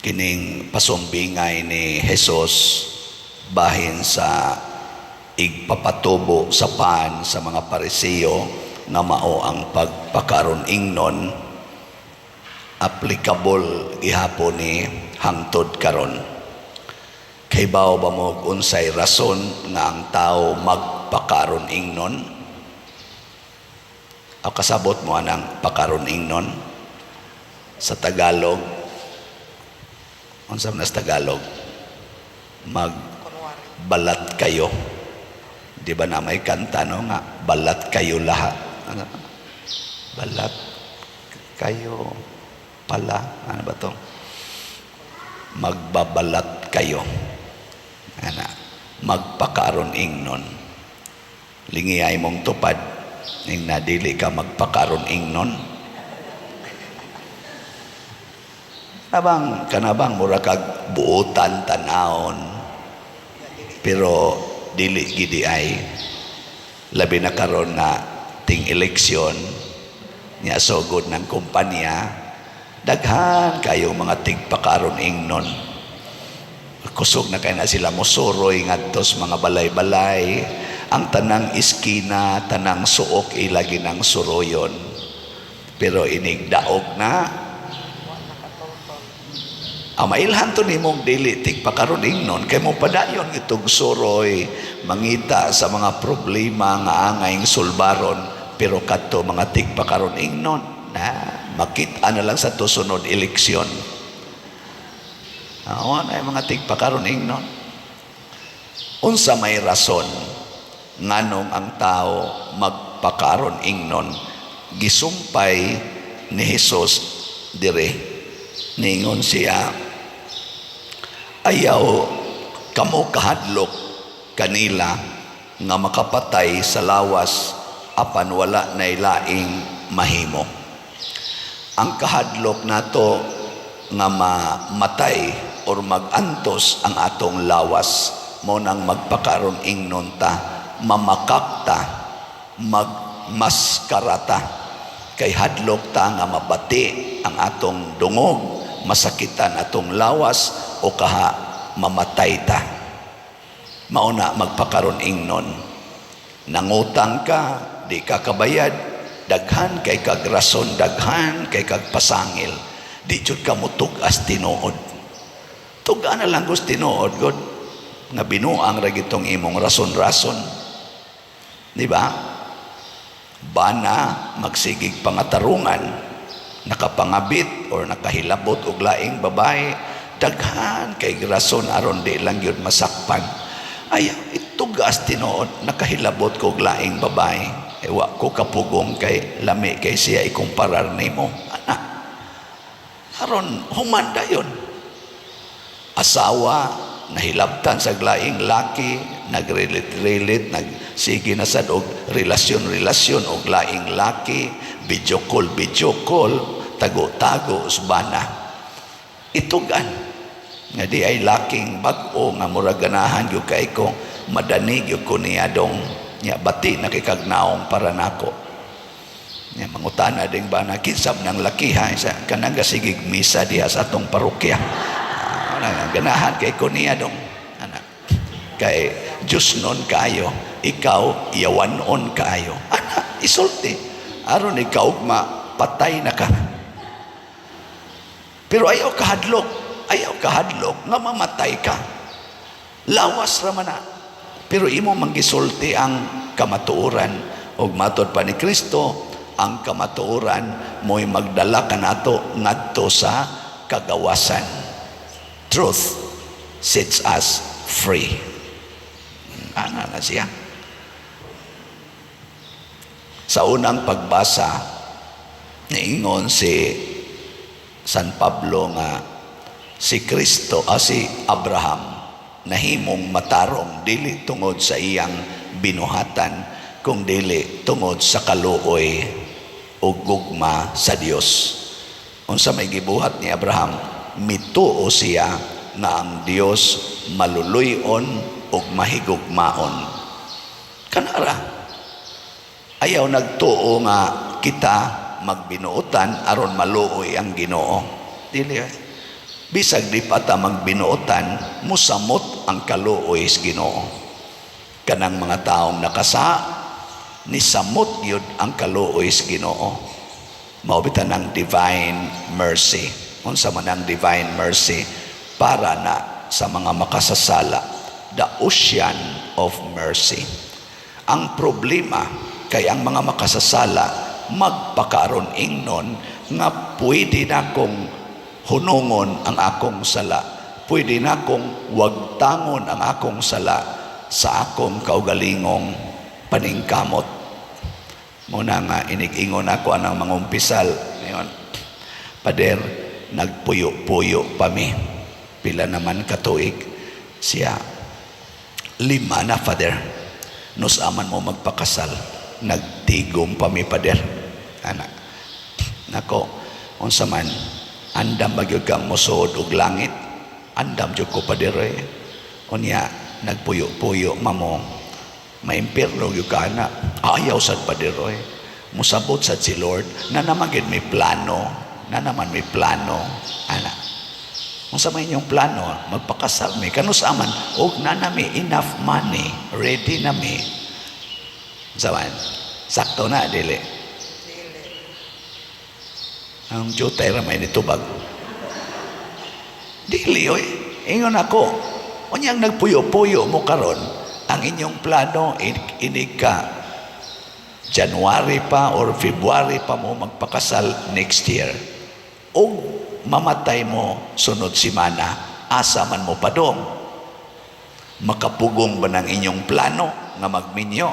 kining pasumbingay ni Jesus bahin sa igpapatubo sa paan sa mga Pariseo nga mao ang pagpakaron ingnon applicable gihapon ni hangtod karon. Kay bao ba mo unsay rason nga ang tao magpakaron ingnon? O kasabot mo anang pakaron ingnon sa Tagalog? Unsa man sa Tagalog? Magbalat kayo. Di ba na may kanta no nga balat kayo lahat. Ano? Balat kayo pala. Ano ba to? Magbabalat kayo. Ana, magpakaron ingnon. Lingiyay mong tupad ning nadili ka magpakaron ingnon. Kanabang mura kag buotan tanahon pero dili gidi ay labi na karon na ting eleksyon nya sugod ng kumpanya daghan kayo mga tigpakaron ingnon. Kusog na kay na sila mosuroy ngadto sa mga balay-balay, ang tanang iskina, tanang suok ilagi ng suroyon. Pero inigdaog na mailhan to nimong dili tigpakaron ingnon kay mo padayon itong suroy mangita sa mga problema nga angayng sulbaron pero kadto mga tigpakaron ingnon na makita na lang sa tusunod eleksyon. Na mga tigpakaron ingnon. Unsa may rason nganong ang tao magpakaron ingnon? Gisumpay ni Jesus dire. Ningon siya, ayaw kamo kahadlok kanila nga makapatay sa lawas apan wala na ilaing mahimo. Ang kahadlok nato nga mamatay or magantos ang atong lawas mo nang magpakaron ingnon ta, mamakakta, magmaskarata kay hadlok ta nga mabati ang atong dungog, masakitan atong lawas o kaha mamatay ta. Mauna magpakaron ingnon. Nangutang ka, di ka kabayad, daghan kay kag rason, daghan kay kag pasangil. Di jud ka mo tugas tinuod. Tuga na lang gusto tinuod, God. Nga binuang ra gitong imong rason-rason. Di ba? Bana, magsigig pangatarungan, nakapangabit or nakahilabot og laing babae, daghan kay rason aron di lang yun masakpan. Ayaw, itugas tinuod, nakahilabot ko og laing babae. Ewa ko kapugong kay lami kay siya ikumparar nimo. Ana, aron humanda yun. Asawa, nahilabtan sa laing laki, nagrelit-relit, nagsige na sad og relasyon og laing laki, video call, tago-tago usbana. Itugan nga di ay laking bag-o nga murag ganahan gyud kay ko, madanig gyud ko niya dong nya bati na kay kagnaong para nako. Nya mangutana ding ba na kinsab ng lakiha sa kanang gasigig misa diha sa atong parokya. Ganahan kay ko niya dong anak kay Diyos non kayo, ikaw yawanon kayo. Anak, isulti aron ikaw mapatay na ka. Pero ayaw kahadlok nga mamatay ka. Lawas raman na. Pero imo manggisulti ang kamatuoran og matod pa ni Kristo, ang kamatuoran mo'y magdala kanato ngadto sa kagawasan. Truth sets us free. Ana na siya. Sa unang pagbasa, niingon si San Pablo nga si Kristo si Abraham nahimong matarong dili tungod sa iyang binuhatan kung dili tungod sa kaluoy o gugma sa Dios. Unsa may gibuhat ni Abraham? Mituo siya na ang Dios maluluyon o mahigugmaon. Kanara, ayaw nagtuo nga kita magbinuotan aron maluoy ang Ginoo. Dili Bisag di pa ta magbinuotan, musamot ang kaluoy sa Ginoo. Kanang mga taong nakasa, nisamot yun ang kaluoy sa Ginoo. Maubitan ng divine mercy. Unsa man ang divine mercy para na sa mga makasasala, the ocean of mercy. Ang problema kay ang mga makasasala magpakaron ingnon nga pwede na kong hunungon ang akong sala, pwede na kong wagtangon ang akong sala sa akong kaugalingong paningkamot. Muna nga inig-ingon ako anang mangumpisal ngayon, Pader, nagpuyo-puyo pa mi. Pila naman katuig siya, 5 na, Father. Nusaman mo magpakasal, nagtigom pa mi, Pader. Anak, nako, unsa man, andam bagyod kang mosuod og langit, andam jud ko, Pader. Unya, nagpuyo-puyo mamo, maimpirno gyud ka na, ayaw sad, Pader. Musabot sad si Lord, na naman gid may plano, anak. Kung sa may inyong plano, magpakasal mi, kanusaman, og na nami enough money, ready na mi. Saman, sakto na, dili. Ang jutay ramay nitubag. Dili, oy. Ingon ako, unyang nagpuyo-puyo mo karon, ang inyong plano, inig ka, January pa or February pa mo magpakasal next year. O mamatay mo sunod simana, asa man mo pa dong. Makapugong ba ng inyong plano nga magminyo?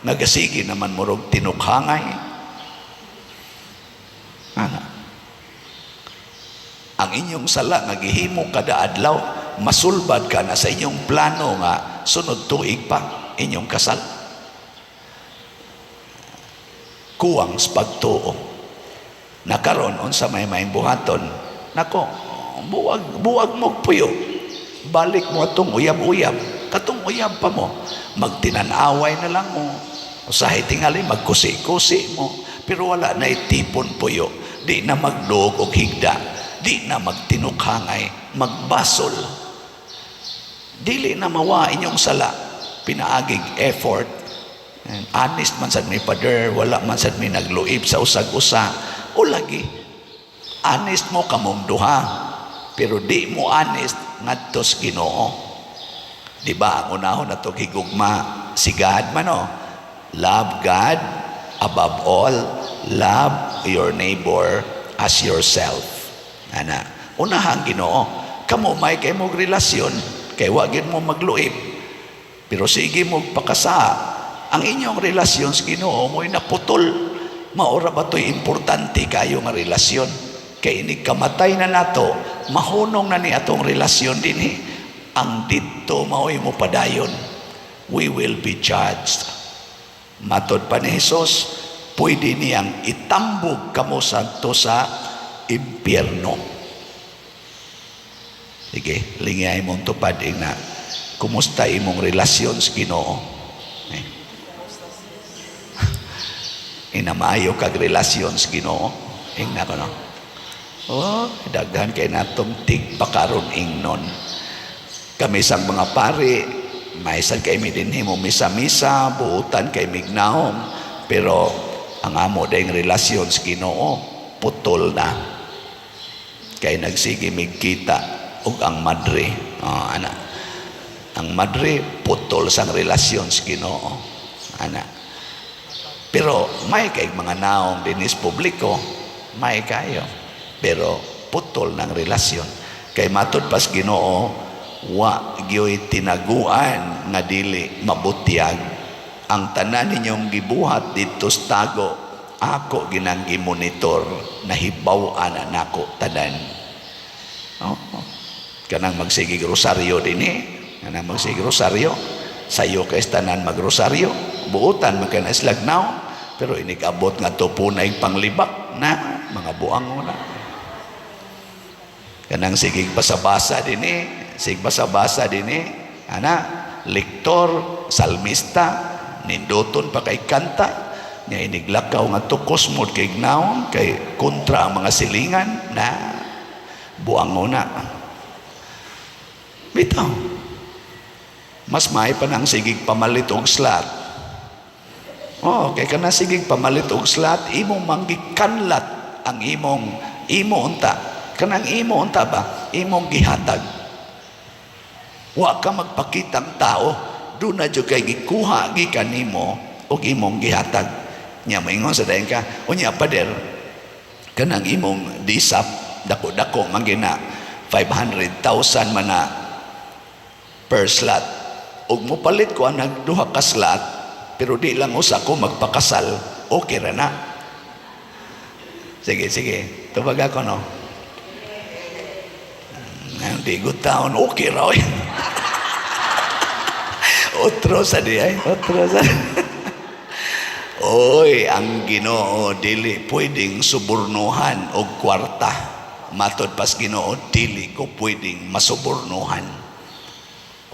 Nagasigi naman mo rog tinukhangay. Ang inyong sala nga gihimo kada adlaw, masulbad ka na sa inyong plano nga sunod tuig pa inyong kasal. Kuwang sa pagtuo. Nakaroon unsa may buhaton, nako, buwag mo puyo, balik mo atong uyab-uyab, katong uyab pa mo, magtinanaway na lang mo, usahay tingali magkusi-kusi mo, pero wala na itipon puyo, di na magduog o higda, di na magtinukhangay, magbasol, dili na mawa inyong sala, pinaagig effort, honest man sad may Pader, wala man sad may nagluib sa usag-usa, o lagi honest mo kamong duha, pero di mo honest ngadto sa Ginoo. Di ba ang unahon na itong higugma si God man, no? Love God above all, love your neighbor as yourself. Ana, unahang Ginoo, kamo may kay mong relasyon, kay wagin mo magluib, pero sige mo pakasa, ang inyong relasyon sa Ginoo mo'y naputol. Maura ba ito'y importante kayo nga relasyon? Kaya inig kamatay na nato, mahunong na ni atong relasyon din eh. Ang dito maoy mo padayon, we will be judged. Matod pa ni Jesus, pwede niyang itambog kamo santo sa impyerno. Sige, lingay mong tupad na kumusta imong relasyon sa Ginoo. Inamayo kag relasyon sa Ginoo. Ingna ko, no? Oh, daghan kay natong tigpakaron ingnon. Kami sang mga pari, maisan kay mi dinhi mo misa-misa, buutan kay mignahom, pero ang amo dayong relasyon sa Ginoo putol na. Kay nagsige migkita ug ang madre, ana. Ang madre putol sang relasyon sa Ginoo. Ana. Pero may kay mga naong dinis publiko, may kayo. Pero putol ng relasyon. Kay matod pas Ginoo, wa gyoy tinaguan nga dili mabutiag. Ang tanan ninyong gibuhat dito sa tago, ako ginang gimonitor, nahibaw-an nako tanan. Kanang magsigi rosaryo dinhi, kanang magsigi rosaryo, sayo kay tanan magrosaryo, buutan magkana islagnaw, pero inikabot nga to punay panglibak na mga buang mo na. Kanang sigig basa-basa basa dinhi, ana, lektor, salmista, ninduton pa kay kanta, nga iniglakaw nga to kosmod kay gnaon, kay kontra ang mga silingan na buango na. Bitaw. Mas may pa nang sigig pamalit og slat. Kay kana sigig pamalit og slat, imong manggikanlat ang imo unta. Kanang imo unta ba? Imong gihatag. Wa ka magpakitang tao, do na jud kay gikuha gikan nimo og imong gihatag. Nya maingon sa dayon ka, unya pader, kanang imong disap dako-dako man gina 500,000 man na per slot. Ug mo palit ko ang nagduha ka slot, pero di lang usa ko magpakasal, okay ra na. Sige, tubag ako no. Hindi good taon, okay raw. Otro sa di ay, otro sa. Oy, ang Ginoo dili pwedeng subornuhan og kwarta. Matod pas Ginoo, dili ko pwedeng masubornuhan.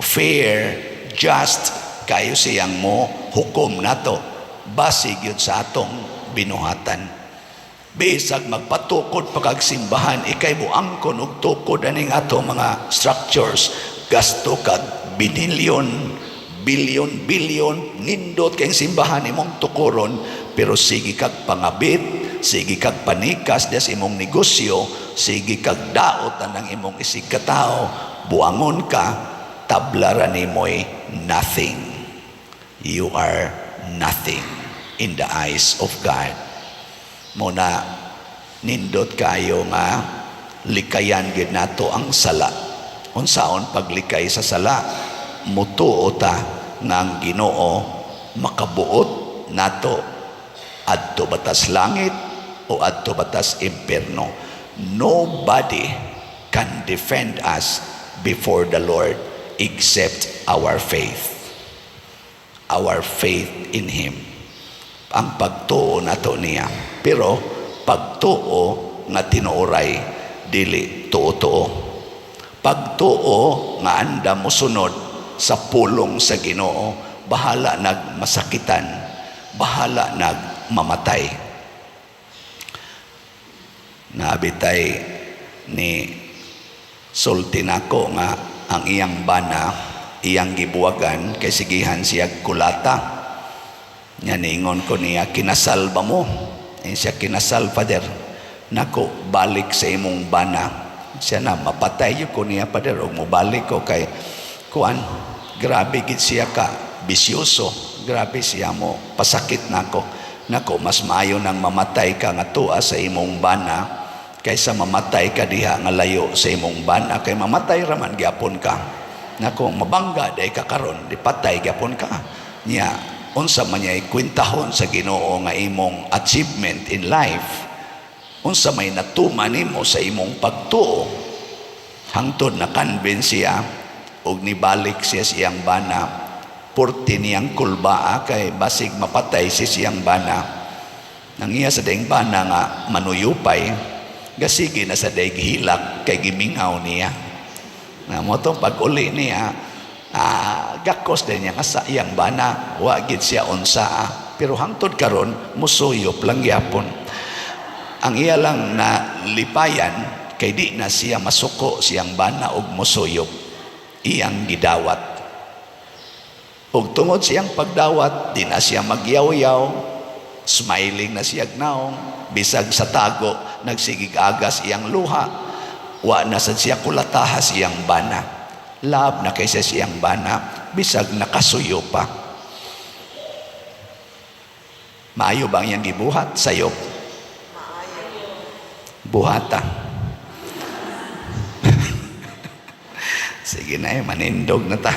Fair, just, kayo siyang mo hukom nato. Basig yun sa atong binuhatan. Bisag magpatukod pagkagsimbahan, ikay mo angkon og tukod aning atong mga structures. Gasto kag binilyon, bilyon, nindot kayong simbahan imong tukuron, pero sige kag pangabit, sige kag panikas des imong negosyo, sige kag daot ng imong isig katao, buangon ka, tablaran nimoy nothing. You are nothing in the eyes of God. Muna nindot kayo nga likayan gid nato ang sala. Unsaon paglikay sa sala? Mutuo ta ng Ginoo makabuot nato adto batas langit o adto batas impierno. Nobody can defend us before the Lord except our faith. Our faith in Him. Ang pagtuo nato niya. Pero pagtuo nga tinuoray dili tuo-tuo. Pagtuo nga anda mo sunod sa pulong sa Ginoo, bahala nagmasakitan, bahala nagmamatay. Nabitay ni Sultinako nga ang iyang bana, iyang gibuwagan, kay sigihan siya kulata. Nya niingon ko niya, kinasal ba mo? Siya, kinasal, Father. Nako, balik sa imong bana. Siya na, mapatay ko niya, Father, o mubalik ko kay kuan, grabe gid siya ka bisyoso, grabe siya mo pasakit nako. Mas maayo nang mamatay ka nga tuwa sa imong bana kaysa mamatay ka diha nga layo sa imong bana, kay mamatay raman gyapon ka. Nako, mabangga day ka karon, di patay gyapon ka. Nya unsa man niya ikwintahon sa Ginoo nga imong achievement in life, unsa may natuman nimo sa imong pagtuo, hangtod na convince siya og nibalik siya siyang bana, purti niyang kulbaa kay basig mapatay si siyang bana. Nang iya sa daing bana nga manuyupay, gasigi na sa daig hilak kay gimingaw niya. Na mo tong pag-uli niya, gakos din niya nga sa iyang bana, wa gid siya unsa. Pero hangtod karon musuyop lang gyapon. Ang iya lang na lipayan kay di na siya masuko siyang bana og musuyop. Iyang gidawat. Ug tungod siyang pagdawat, di na siya magyaw-yaw, smiling na siya gnaong, bisag sa tago, nagsigig agas iyang luha, wa na sad siya kulatahas iyang bana. Lab na kaysa siyang bana, bisag nakasuyo pa. Maayo bang iyang gibuhat? Sayop. Buhata. Sige na manindog na ta.